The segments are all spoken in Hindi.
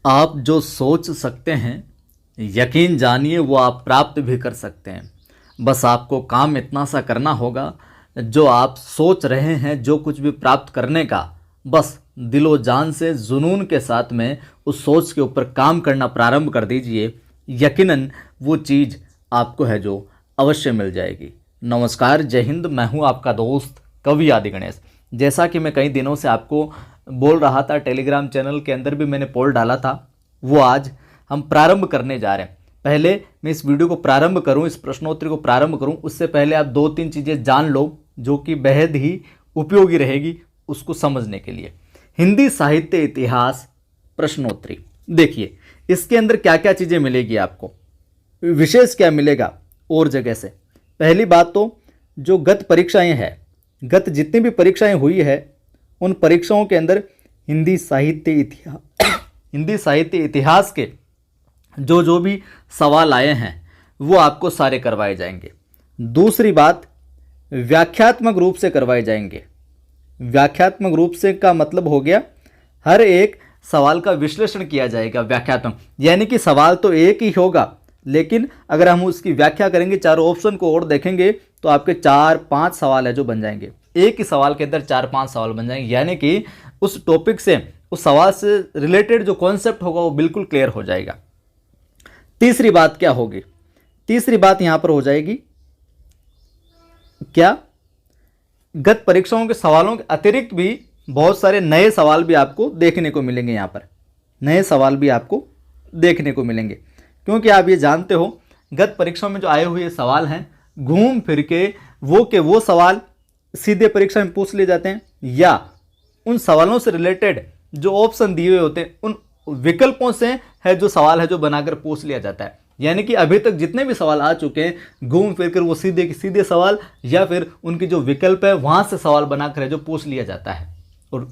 आप जो सोच सकते हैं, यकीन जानिए वो आप प्राप्त भी कर सकते हैं। बस आपको काम इतना सा करना होगा, जो आप सोच रहे हैं जो कुछ भी प्राप्त करने का, बस दिलो जान से जुनून के साथ में उस सोच के ऊपर काम करना प्रारंभ कर दीजिए। यकीनन वो चीज़ आपको है जो अवश्य मिल जाएगी। नमस्कार, जय हिंद। मैं हूँ आपका दोस्त कवि आदि गणेश। जैसा कि मैं कई दिनों से आपको बोल रहा था, टेलीग्राम चैनल के अंदर भी मैंने पोल डाला था, वो आज हम प्रारंभ करने जा रहे हैं। पहले मैं इस वीडियो को प्रारंभ करूं, इस प्रश्नोत्तरी को प्रारंभ करूं, उससे पहले आप 2-3 चीज़ें जान लो जो कि बेहद ही उपयोगी रहेगी उसको समझने के लिए। हिंदी साहित्य इतिहास प्रश्नोत्तरी। देखिए इसके अंदर क्या क्या चीज़ें मिलेगी आपको, विशेष क्या मिलेगा और जगह से। पहली बात तो जो गत परीक्षाएं हैं, गत जितनी भी परीक्षाएं हुई है उन परीक्षाओं के अंदर हिंदी साहित्य इतिहास के जो भी सवाल आए हैं वो आपको सारे करवाए जाएंगे। दूसरी बात, व्याख्यात्मक रूप से करवाए जाएंगे। व्याख्यात्मक रूप से का मतलब हो गया हर एक सवाल का विश्लेषण किया जाएगा। व्याख्यात्मक यानी कि सवाल तो एक ही होगा, लेकिन अगर हम उसकी व्याख्या करेंगे, चारों ऑप्शन को और देखेंगे तो आपके 4-5 सवाल है जो बन जाएंगे। एक ही सवाल के अंदर 4-5 सवाल बन जाएंगे, यानी कि उस टॉपिक से, उस सवाल से रिलेटेड जो कॉन्सेप्ट होगा वो बिल्कुल क्लियर हो जाएगा। तीसरी बात क्या होगी? तीसरी बात यहां पर हो जाएगी क्या, गत परीक्षाओं के सवालों के अतिरिक्त भी बहुत सारे नए सवाल भी आपको देखने को मिलेंगे। यहां पर नए सवाल भी आपको देखने को मिलेंगे, क्योंकि आप ये जानते हो गत परीक्षाओं में जो आए हुए सवाल हैं, घूम फिर के वो सवाल सीधे परीक्षा में पूछ लिए जाते हैं, या उन सवालों से रिलेटेड जो ऑप्शन दिए हुए होते हैं उन विकल्पों से है जो सवाल है जो बनाकर पूछ लिया जाता है। यानी कि अभी तक जितने भी सवाल आ चुके हैं, घूम फिर कर वो सीधे के सीधे सवाल या फिर उनकी जो विकल्प है वहां से सवाल बनाकर है जो पूछ लिया जाता है। और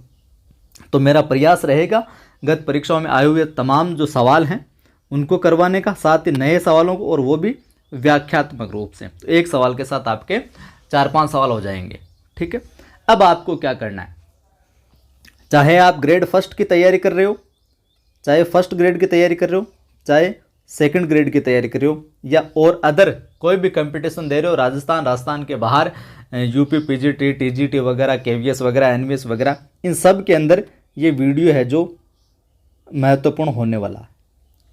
तो मेरा प्रयास रहेगा गत परीक्षाओं में आए हुए तमाम जो सवाल हैं उनको करवाने का, साथ ही नए सवालों को, और वो भी व्याख्यात्मक रूप से। तो एक सवाल के साथ आपके 4-5 सवाल हो जाएंगे। ठीक है, अब आपको क्या करना है, चाहे आप ग्रेड फर्स्ट की तैयारी कर रहे हो, चाहे फर्स्ट ग्रेड की तैयारी कर रहे हो, चाहे सेकंड ग्रेड की तैयारी कर रहे हो, या और अदर कोई भी कंपटीशन दे रहे हो, राजस्थान के बाहर यूपी पीजीटी टीजीटी वगैरह, केवीएस वगैरह, एनवीएस वगैरह, इन सब के अंदर ये वीडियो है जो महत्वपूर्ण होने वाला है।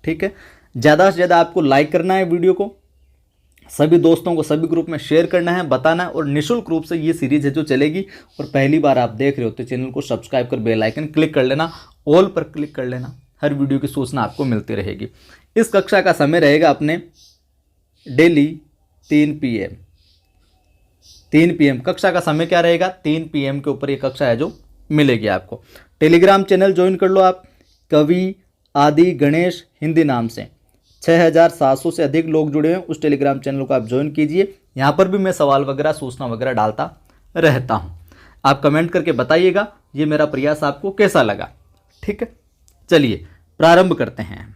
ठीक है, ज़्यादा से ज़्यादा आपको लाइक करना है वीडियो को, सभी दोस्तों को सभी ग्रुप में शेयर करना है, बताना है, और निःशुल्क रूप से ये सीरीज है जो चलेगी। और पहली बार आप देख रहे हो तो चैनल को सब्सक्राइब कर बेल आइकन क्लिक कर लेना, ऑल पर क्लिक कर लेना, हर वीडियो की सूचना आपको मिलती रहेगी। इस कक्षा का समय रहेगा अपने डेली 3 PM कक्षा का समय क्या रहेगा, 3 PM के ऊपर ये कक्षा है जो मिलेगी आपको। टेलीग्राम चैनल ज्वाइन कर लो आप, कवि आदि गणेश हिंदी नाम से 6700 से अधिक लोग जुड़े हैं। उस टेलीग्राम चैनल को आप ज्वाइन कीजिए। यहाँ पर भी मैं सवाल वगैरह, सूचना वगैरह डालता रहता हूँ। आप कमेंट करके बताइएगा ये मेरा प्रयास आपको कैसा लगा। ठीक है, चलिए प्रारंभ करते हैं।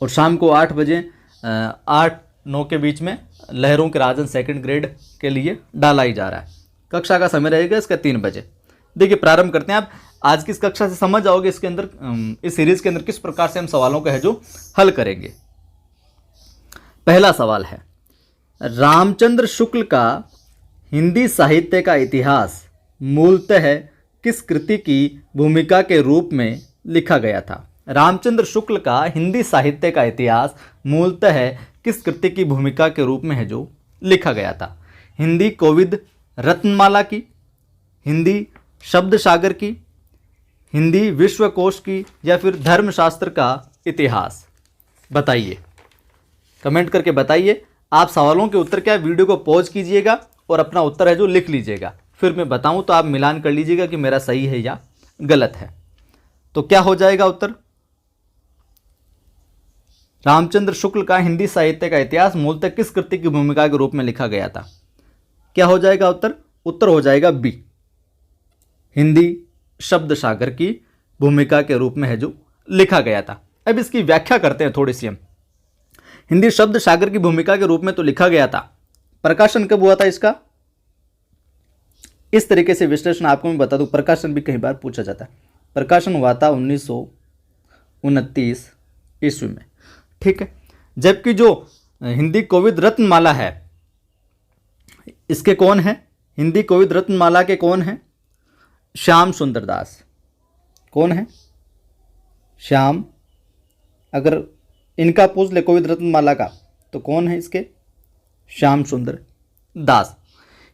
और शाम को 8 बजे 8-9 के बीच में लहरों के राजन सेकंड ग्रेड के लिए डाला ही जा रहा है। कक्षा का समय रहेगा इसका 3 बजे। देखिए प्रारंभ करते हैं। आप आज की इस कक्षा से समझ जाओगे इसके अंदर, इस सीरीज के अंदर किस प्रकार से हम सवालों का है जो हल करेंगे। पहला सवाल है, रामचंद्र शुक्ल का हिंदी साहित्य का इतिहास मूलतः किस कृति की भूमिका के रूप में लिखा गया था? रामचंद्र शुक्ल का हिंदी साहित्य का इतिहास मूलतः किस कृति की भूमिका के रूप में है जो लिखा गया था? हिंदी कोविद रत्नमाला की, हिंदी शब्द सागर की, हिंदी विश्वकोश की, या फिर धर्मशास्त्र का इतिहास? बताइए, कमेंट करके बताइए। आप सवालों के उत्तर क्या, वीडियो को पॉज कीजिएगा और अपना उत्तर है जो लिख लीजिएगा, फिर मैं बताऊं तो आप मिलान कर लीजिएगा कि मेरा सही है या गलत है। तो क्या हो जाएगा उत्तर? रामचंद्र शुक्ल का हिंदी साहित्य का इतिहास मूलतः किस कृति की भूमिका के रूप में लिखा गया था? क्या हो जाएगा उत्तर? उत्तर हो जाएगा बी, हिंदी शब्द सागर की भूमिका के रूप में है जो लिखा गया था। अब इसकी व्याख्या करते हैं थोड़ी सी हम। हिंदी शब्द सागर की भूमिका के रूप में तो लिखा गया था, प्रकाशन कब हुआ था इसका? इस तरीके से विश्लेषण आपको मैं बता दूं, प्रकाशन भी कई बार पूछा जाता है। प्रकाशन हुआ था 1929 ईस्वी में। ठीक है, जबकि जो हिंदी कोविद रत्नमाला है, इसके कौन है, हिंदी कोविद रत्नमाला के कौन है, श्याम सुंदर दास। कौन है, श्याम, अगर इनका पूछ ले कोविद रत्नमाला का तो कौन है इसके, श्याम सुंदर दास।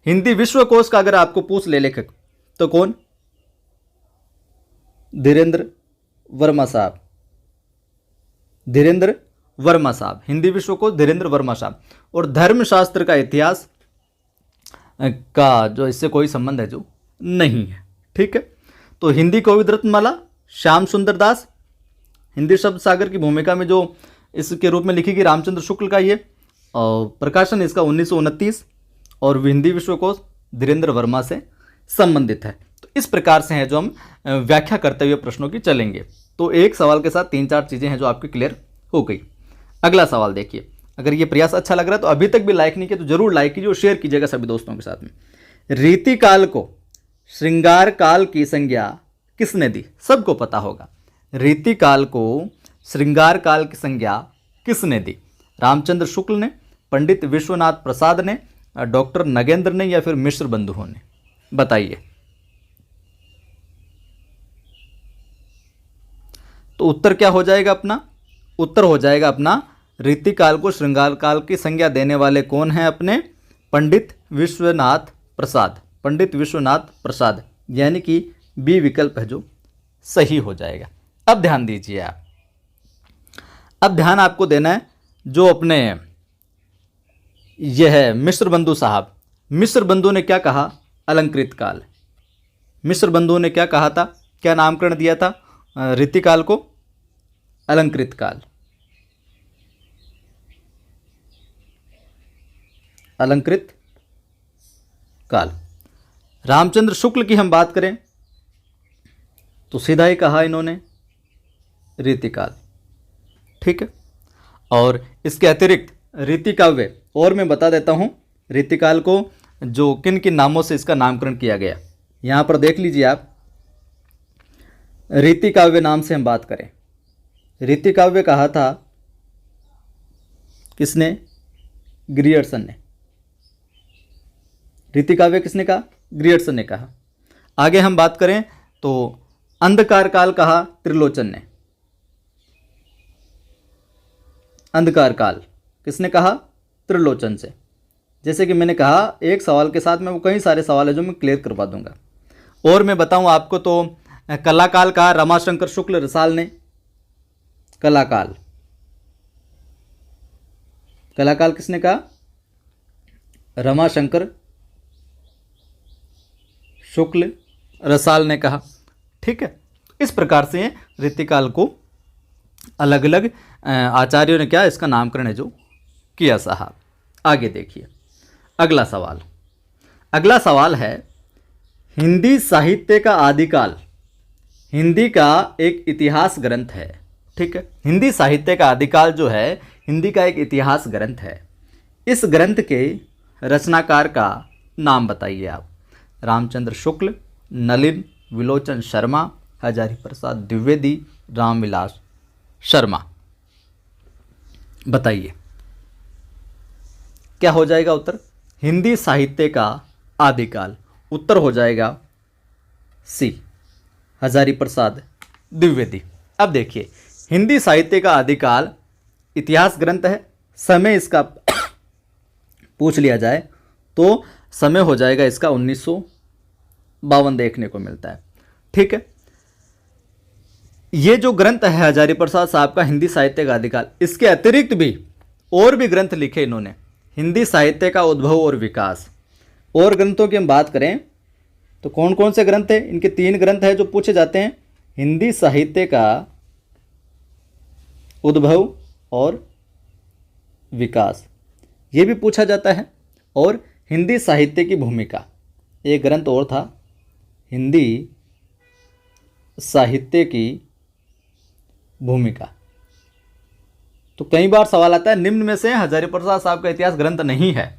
हिंदी विश्वकोश का अगर आपको पूछ ले लेखक तो कौन, धीरेन्द्र वर्मा साहब, धीरेन्द्र वर्मा साहब, हिंदी विश्वकोश धीरेन्द्र वर्मा साहब। और धर्मशास्त्र का इतिहास का जो इससे कोई संबंध है जो नहीं है। ठीक है, तो हिंदी कोविद रत्नमाला श्याम सुंदर दास, हिंदी शब्द सागर की भूमिका में जो इसके रूप में लिखी गई रामचंद्र शुक्ल का ये, और प्रकाशन इसका 1929, और हिंदी विश्वकोश धीरेन्द्र वर्मा से संबंधित है। तो इस प्रकार से है जो हम व्याख्या करते हुए प्रश्नों की चलेंगे। तो एक सवाल के साथ 3-4 चीज़ें हैं जो आपकी क्लियर हो गई। अगला सवाल देखिए, अगर ये प्रयास अच्छा लग रहा है तो अभी तक भी लाइक नहीं किया तो जरूर लाइक कीजिए और शेयर कीजिएगा सभी दोस्तों के साथ में। रीतिकाल को श्रृंगार काल की संज्ञा किसने दी, सबको पता होगा। रीतिकाल को श्रृंगार काल की संज्ञा किसने दी, रामचंद्र शुक्ल ने, पंडित विश्वनाथ प्रसाद ने, डॉक्टर नगेंद्र ने, या फिर मिश्र बंधुओं ने, बताइए। तो उत्तर क्या हो जाएगा अपना, उत्तर हो जाएगा अपना रीतिकाल को श्रृंगार काल की संज्ञा देने वाले कौन हैं अपने, पंडित विश्वनाथ प्रसाद, पंडित विश्वनाथ प्रसाद, यानी कि बी विकल्प है जो सही हो जाएगा। अब ध्यान दीजिए आप, अब ध्यान आपको देना है जो अपने यह है मिश्र बंधु साहब। मिश्र बंधु ने क्या कहा, अलंकृत काल। मिश्र बंधु ने क्या कहा था, क्या नामकरण दिया था रीतिकाल को, अलंकृत काल, अलंकृत काल। रामचंद्र शुक्ल की हम बात करें तो सीधा ही कहा इन्होंने रीतिकाल। ठीक है, और इसके अतिरिक्त रीतिकाव्य और मैं बता देता हूं रीतिकाल को जो किन किन नामों से इसका नामकरण किया गया। यहां पर देख लीजिए आप, रीतिकाव्य नाम से हम बात करें, रीतिकाव्य कहा था किसने, ग्रियर्सन ने। रीतिकाव्य किसने कहा, ग्रियर्सन ने कहा। आगे हम बात करें तो अंधकार काल कहा त्रिलोचन ने। अंधकार काल किसने कहा, त्रिलोचन से। जैसे कि मैंने कहा एक सवाल के साथ में वो कई सारे सवाल है जो मैं क्लियर करवा दूंगा। और मैं बताऊं आपको तो कलाकाल कहा रमाशंकर शुक्ल रसाल ने। कलाकाल, कलाकाल किसने कहा, रमाशंकर शुक्ल रसाल ने कहा। ठीक है, इस प्रकार से रीतिकाल को अलग अलग आचार्यों ने क्या इसका नामकरण है जो किया साहब। आगे देखिए अगला सवाल, अगला सवाल है हिंदी साहित्य का आदिकाल। हिंदी का एक इतिहास ग्रंथ है। ठीक है, हिंदी साहित्य का आदिकाल जो है हिंदी का एक इतिहास ग्रंथ है। इस ग्रंथ के रचनाकार का नाम बताइए आप। रामचंद्र शुक्ल, नलिन, विलोचन शर्मा, हजारी प्रसाद द्विवेदी, रामविलास शर्मा। बताइए क्या हो जाएगा उत्तर, हिंदी साहित्य का आदिकाल। उत्तर हो जाएगा सी, हजारी प्रसाद द्विवेदी। अब देखिए हिंदी साहित्य का आदिकाल इतिहास ग्रंथ है। समय इसका पूछ लिया जाए तो समय हो जाएगा इसका 1952 देखने को मिलता है। ठीक है, ये जो ग्रंथ है हजारी प्रसाद साहब का हिंदी साहित्य का आदिकाल, इसके अतिरिक्त भी और भी ग्रंथ लिखे इन्होंने, हिंदी साहित्य का उद्भव और विकास। और ग्रंथों की हम बात करें तो कौन कौन से ग्रंथ हैं, इनके 3 ग्रंथ हैं जो पूछे जाते हैं, हिंदी साहित्य का उद्भव और विकास, ये भी पूछा जाता है, और हिंदी साहित्य की भूमिका, एक ग्रंथ और था हिंदी साहित्य की भूमिका। तो कई बार सवाल आता है निम्न में से हजारी प्रसाद साहब का इतिहास ग्रंथ नहीं है,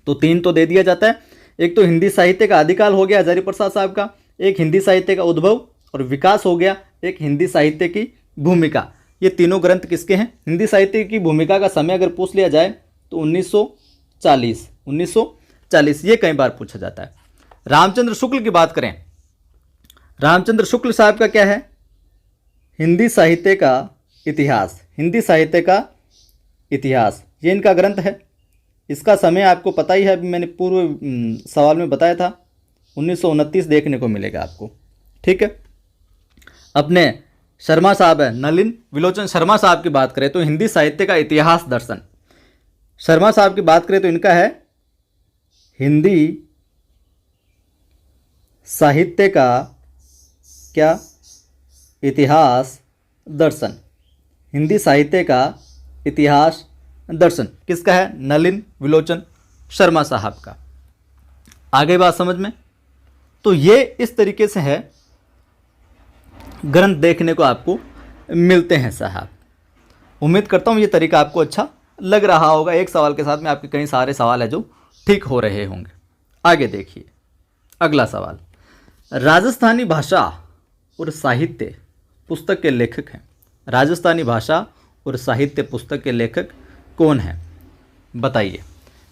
तो 3 तो दे दिया जाता है। एक तो हिंदी साहित्य का आदिकाल हो गया हजारी प्रसाद साहब का, एक हिंदी साहित्य का उद्भव और विकास हो गया एक हिंदी साहित्य की भूमिका। ये तीनों ग्रंथ किसके हैं? हिंदी साहित्य की भूमिका का समय अगर पूछ लिया जाए तो 1940 ये कई बार पूछा जाता है। रामचंद्र शुक्ल की बात करें, रामचंद्र शुक्ल साहब का क्या है? हिंदी साहित्य का इतिहास, हिंदी साहित्य का इतिहास, ये इनका ग्रंथ है। इसका समय आपको पता ही है, अभी मैंने पूर्व सवाल में बताया था 1929 देखने को मिलेगा आपको। ठीक है, अपने शर्मा साहब है, नलिन विलोचन शर्मा साहब की बात करें तो हिंदी साहित्य का इतिहास दर्शन, शर्मा साहब की बात करें तो इनका है हिंदी साहित्य का क्या? इतिहास दर्शन, हिंदी साहित्य का इतिहास दर्शन किसका है? नलिन विलोचन शर्मा साहब का। आगे बात समझ में? तो ये इस तरीके से है ग्रंथ देखने को आपको मिलते हैं साहब। उम्मीद करता हूँ ये तरीका आपको अच्छा लग रहा होगा। एक सवाल के साथ में आपके कई सारे सवाल है जो ठीक हो रहे होंगे। आगे देखिए अगला सवाल, राजस्थानी भाषा और साहित्य पुस्तक के लेखक हैं। राजस्थानी भाषा और साहित्य पुस्तक के लेखक कौन हैं? बताइए।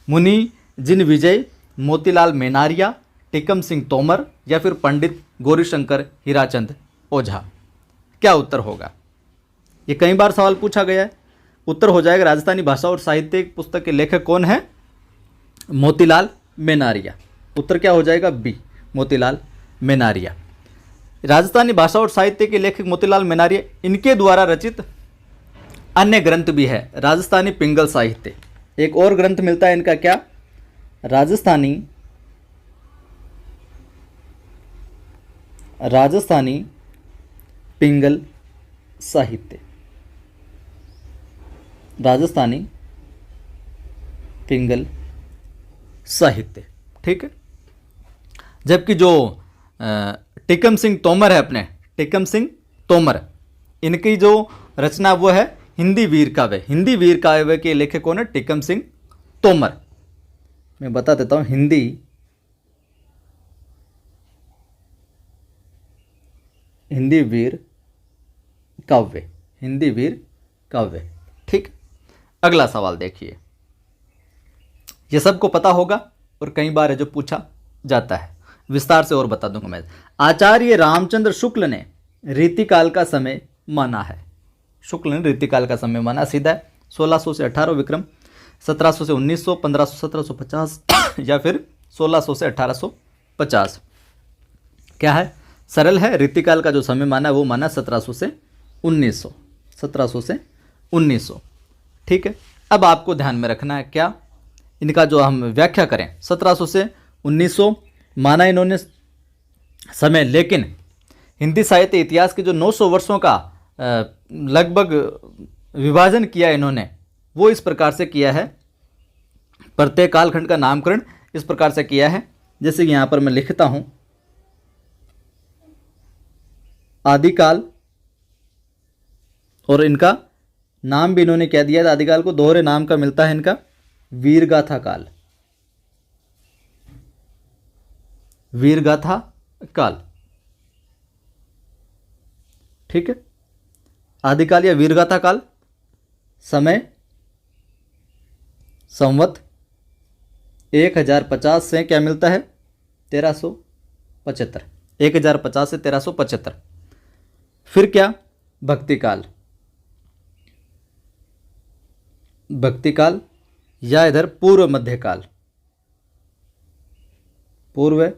मुनि जिन विजय, मोतीलाल मेनारिया, टीकम सिंह तोमर या फिर पंडित गौरीशंकर हीराचंद ओझा? क्या उत्तर होगा? ये कई बार सवाल पूछा गया है। उत्तर हो जाएगा राजस्थानी भाषा और साहित्य पुस्तक के लेखक कौन है? मोतीलाल मेनारिया। उत्तर क्या हो जाएगा? बी, मोतीलाल मेनारिया। राजस्थानी भाषा और साहित्य के लेखक मोतीलाल मेनारिया, इनके द्वारा रचित अन्य ग्रंथ भी है राजस्थानी पिंगल साहित्य। एक और ग्रंथ मिलता है इनका, क्या? राजस्थानी पिंगल साहित्य, राजस्थानी पिंगल साहित्य। ठीक है, जबकि जो टीकम सिंह तोमर है, अपने टीकम सिंह तोमर, इनकी जो रचना वो है हिंदी वीर काव्य। हिंदी वीर काव्य के लेखक कौन है? टीकम सिंह तोमर। मैं बता देता हूँ, हिंदी वीर काव्य, हिंदी वीर काव्य। ठीक, अगला सवाल देखिए। ये सबको पता होगा और कई बार है जो पूछा जाता है, विस्तार से और बता दूंगा मैं। आचार्य रामचंद्र शुक्ल ने रीतिकाल का समय माना है। शुक्ल ने रीतिकाल का समय माना, सीधा है 1600 से 18 विक्रम, 1700 से 1900, 1500 1750 या फिर 1600 से 1850। क्या है? सरल है। रीतिकाल का जो समय माना वो माना 1700 से 1900, 1700 से 1900। ठीक है, अब आपको ध्यान में रखना है क्या, इनका जो हम व्याख्या करें 1700 से 1900 माना इन्होंने समय, लेकिन हिंदी साहित्य इतिहास के जो 900 वर्षों का लगभग विभाजन किया इन्होंने, वो इस प्रकार से किया है। प्रत्येक कालखंड का नामकरण इस प्रकार से किया है, जैसे कि यहाँ पर मैं लिखता हूँ, आदिकाल, और इनका नाम भी इन्होंने क्या दिया था? आदिकाल को दोहरे नाम का मिलता है इनका वीरगाथा काल, वीरगाथा काल। ठीक है, आदिकाल या वीरगाथा काल। समय संवत 1050 से क्या मिलता है? 1375, 1050 से 1375। फिर क्या? भक्ति काल, भक्ति काल या इधर पूर्व मध्यकाल, पूर्व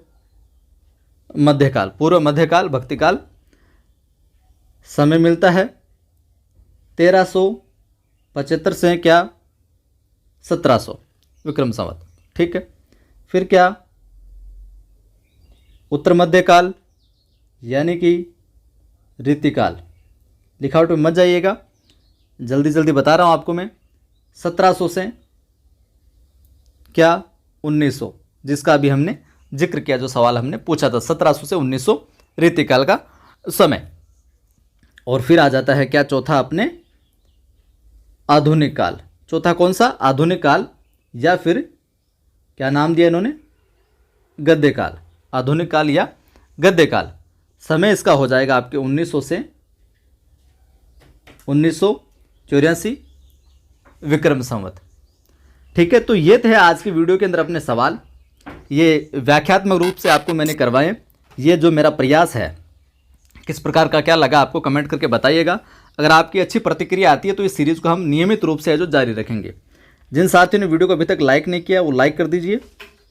मध्यकाल, पूर्व मध्यकाल, भक्ति काल। समय मिलता है 1375 से क्या? 1700 विक्रम संवत। ठीक है, फिर क्या? उत्तर मध्यकाल यानी कि रीतिकाल। लिखावट में मत जाइएगा, जल्दी जल्दी बता रहा हूं आपको मैं। 1700 से क्या? 1900, जिसका अभी हमने जिक्र किया, जो सवाल हमने पूछा था, 1700 से 1900 रीतिकाल का समय। और फिर आ जाता है क्या? चौथा अपने आधुनिक काल। चौथा कौन सा? आधुनिक काल, या फिर क्या नाम दिया इन्होंने? गद्य काल। आधुनिक काल या गद्य काल। समय इसका हो जाएगा आपके 1900 से 1984 विक्रम संवत। ठीक है, तो ये थे आज की वीडियो के अंदर अपने सवाल। ये व्याख्यात्मक रूप से आपको मैंने करवाए। ये जो मेरा प्रयास है किस प्रकार का क्या लगा आपको कमेंट करके बताइएगा। अगर आपकी अच्छी प्रतिक्रिया आती है तो इस सीरीज़ को हम नियमित रूप से जो जारी रखेंगे। जिन साथियों ने वीडियो को अभी तक लाइक नहीं किया वो लाइक कर दीजिए,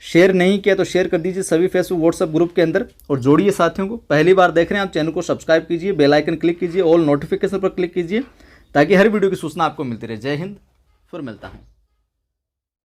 शेयर नहीं किया तो शेयर कर दीजिए सभी फेसबुक व्हाट्सएप ग्रुप के अंदर, और जोड़िए साथियों को। पहली बार देख रहे हैं आप, चैनल को सब्सक्राइब कीजिए, बेल आइकन क्लिक कीजिए, ऑल नोटिफिकेशन पर क्लिक कीजिए ताकि हर वीडियो की सूचना आपको मिलती रहे। जय हिंद, फिर मिलता हूँ।